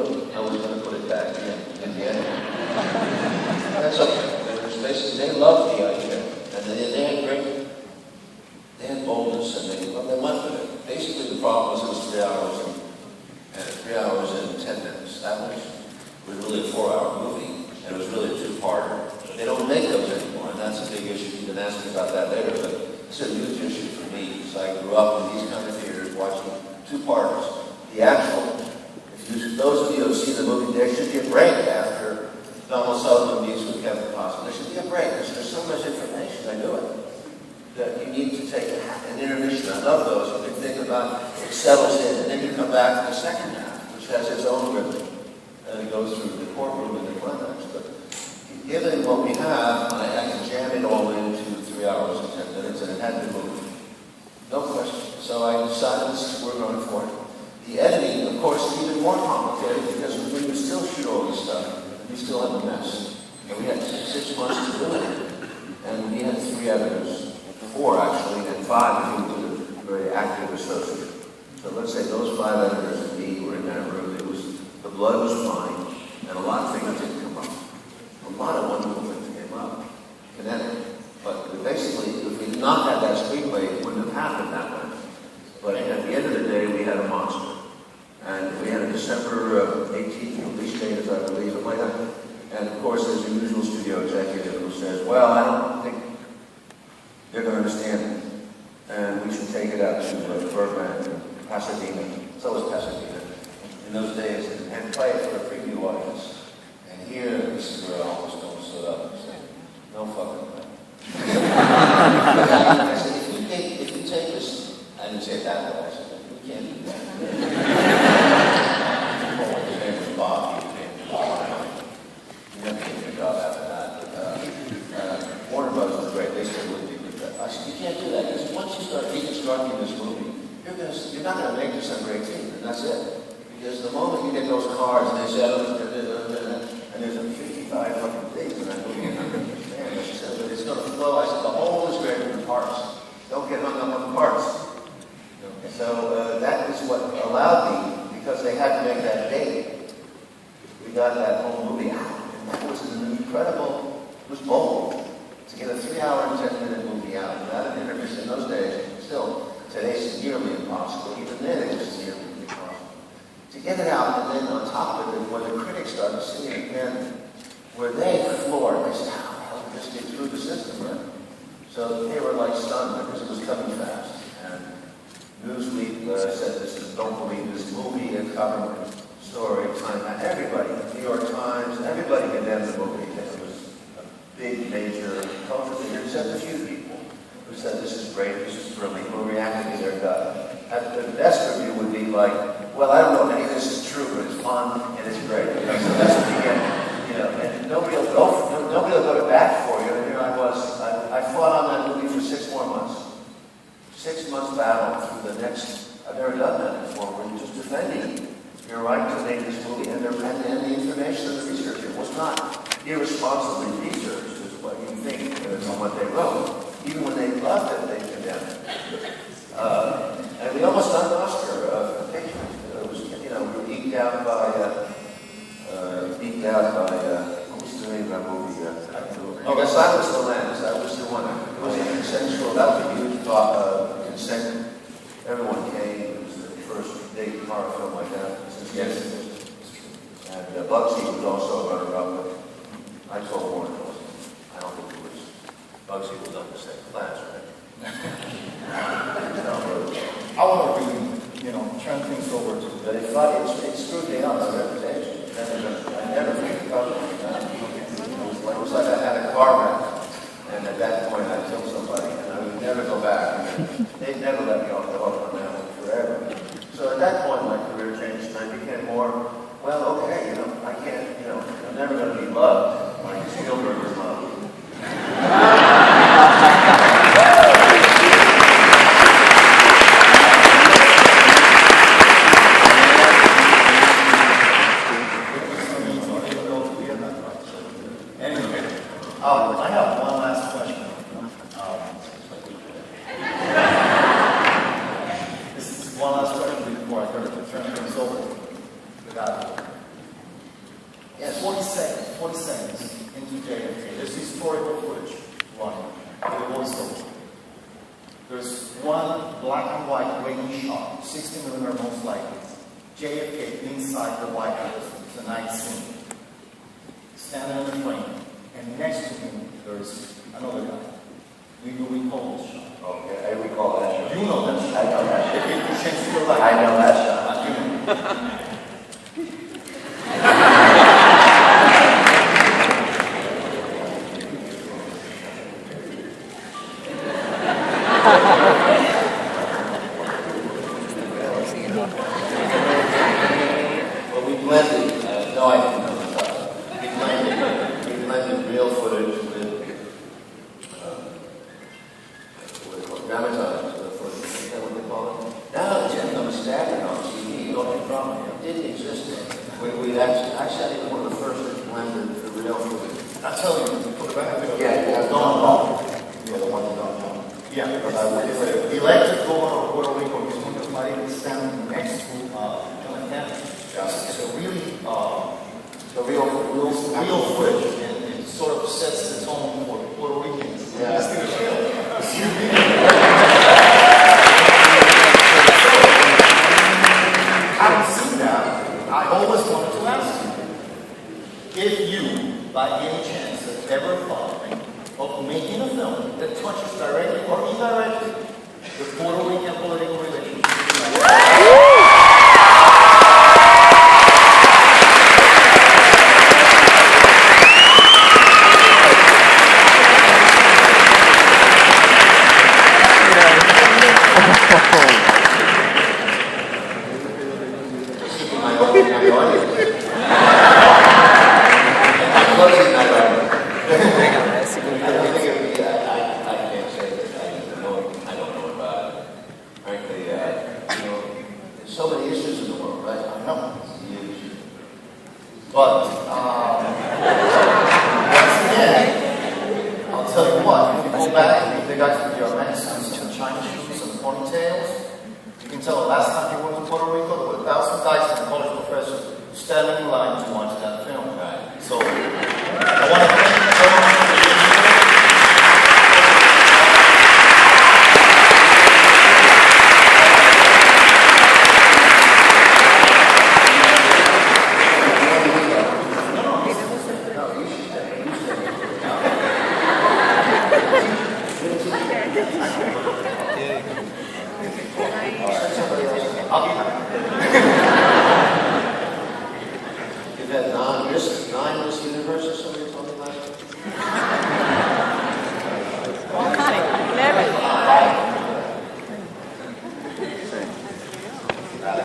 it. I was going to put it back in the end. That's okay. Basically, they loved the idea, and they had great, they had boldness, and they went with it. Basically, the problem was it was 3 hours and 3 hours and 10 minutes. That was really a 4-hour movie, and it was really a two-parter. They don't make those anymore, and that's a big issue. You can ask me about that later, but it's a huge issue for me, because I grew up in these kind of theaters watching two-parters. The actual, those of you who have seen the movie, there should be a break after Donald Sutherland meets with Kevin Costner. There should be a break, because there's so much information, I knew it, that you need to take an intermission. I love those. You can think about it settles in, and then you come back to the second half, which has its own rhythm, and it goes through the courtroom and the climax. But given what we have, I had to jam it all into 3 hours and 10 minutes, and it had to move. No question. So I decided this is what we're going for. The editing, of course, is even more complicated, because when you still shoot all this stuff, we still have a mess. And we had 6 months to do it, and we had 3 editors. 4 actually, and 5 if you include a very active associate. So let's say those 5 editors and me were in that room. The blood was flying, and a lot of things didn't come up. A lot of wonderful things came up, kinetic. But basically, if we had not had that screenplay, it wouldn't have happened that way. But at the end of the day, we had a monster. And we had a December 18th release date, as I believe, something like that. And of course, there's a usual studio executive who says, well, I don't think they're going to understand it. And we should take it out to Burbank and Pasadena. So was Pasadena in those days, and play it for a preview audience. And here, this is where I almost almost stood up and said, no fucking way. I said, if you take this, I didn't say it that way, I said, we can't do that. His name was Bob, he became Bob. You never get your job after that. Warner Brothers was great, they said, I said, you can't do that, because once you start deconstructing this movie, you're not going to make December 18th, and that's it. Because the moment you get those cards, and they say, and there's a 55 fucking days in that movie, and I understand. She said, but it's going to flow. I said, the whole is greater than the parts. Don't get hung up on the parts. So that is what allowed me, because they had to make that date. We got that whole movie out, and that was an incredible, it was bold. To get a 3-hour and 10-minute movie out without an intermission in those days, still, today's nearly impossible. Even then, it was nearly impossible. To get it out, and then on top of it, when the critics started seeing it again, where they floored, they said, how the hell did this get through the system, right? So they were like stunned, because it was coming fast. And Newsweek said, don't believe this movie, a cover story, Time, everybody, New York Times, everybody condemned the movie. It was a big, major culture figure, except a few people who said, this is great, this is thrilling, who reacted to their gut. The best review would be like, well, I don't know if any of this is true, but it's fun and it's great. So that's what you get, and nobody will go to bat for you. And here I was, I fought on that movie for 6 more months. 6 months battle through the next, I've never done that before, where you're just defending your right to make this movie and the information of the research. It was not irresponsibly researched, is what you think on what they wrote. Even when they loved it, they condemned it. And we almost got an Oscar for pictures. It was, we were eked out by, what was the name of that movie? Silence of the Lambs. That was the one. It was a consensual, that was a huge consent. Everyone came. It was the first big horror film like that. Yes. And Bugsy was also a runner-up. I told Warner, I don't think it was, Bugsy was on the same class, right? I want to turn things over to. But it screwed me up, the reputation. I never made a cover like that. It was like I had a car wreck, and at that point I killed somebody, and I would never go back. They'd never let me off the hook on that one forever. So at that point my career changed, and I became more, well, okay, I can't, I'm never going to be loved like Spielberg was loved. I have one last question. This is one last question before I turn things over. Yes. 40 seconds into JFK. There's historical footage running with a voiceover. There's one black and white grainy shot, 60mm most likely. JFK inside the White House. It's a night scene. Standing in the frame. And next to him, there's another guy. We recall this shot. Okay, I recall that shot. You know that shot. I know that shot. If you change your life. I know that shot. Well, we blended, no, I didn't know that. We blended real footage with dramatized footage. Is that what they call it? Now it's become standard on TV. It didn't exist then. We actually one of the first that blended the real footage. I tell you, for the benefit of Yeah, people who don't know. Yeah, the one that don't know. Yeah, it's electric governor of Puerto Rico, Mr. Somebody standing next to John Kennedy. It's a really The real footage, and it sort of sets the tone for Puerto Ricans. Yeah. Just in a show. Having seen that, I always wanted to ask you, if you, by any chance, have ever thought of making a film that touches directly or indirectly the Puerto Rican political relationship. But, once again, I'll tell you what, if you go back and meet the guys with your Mexicans and China shoes and ponytails, you can tell the last time you went to Puerto Rico, there were 1,000 guys and college professors standing in line to watch that film. Right. So, I want to thank you so much for being here. I'll be happy. You've had 9 Miss Universe or something?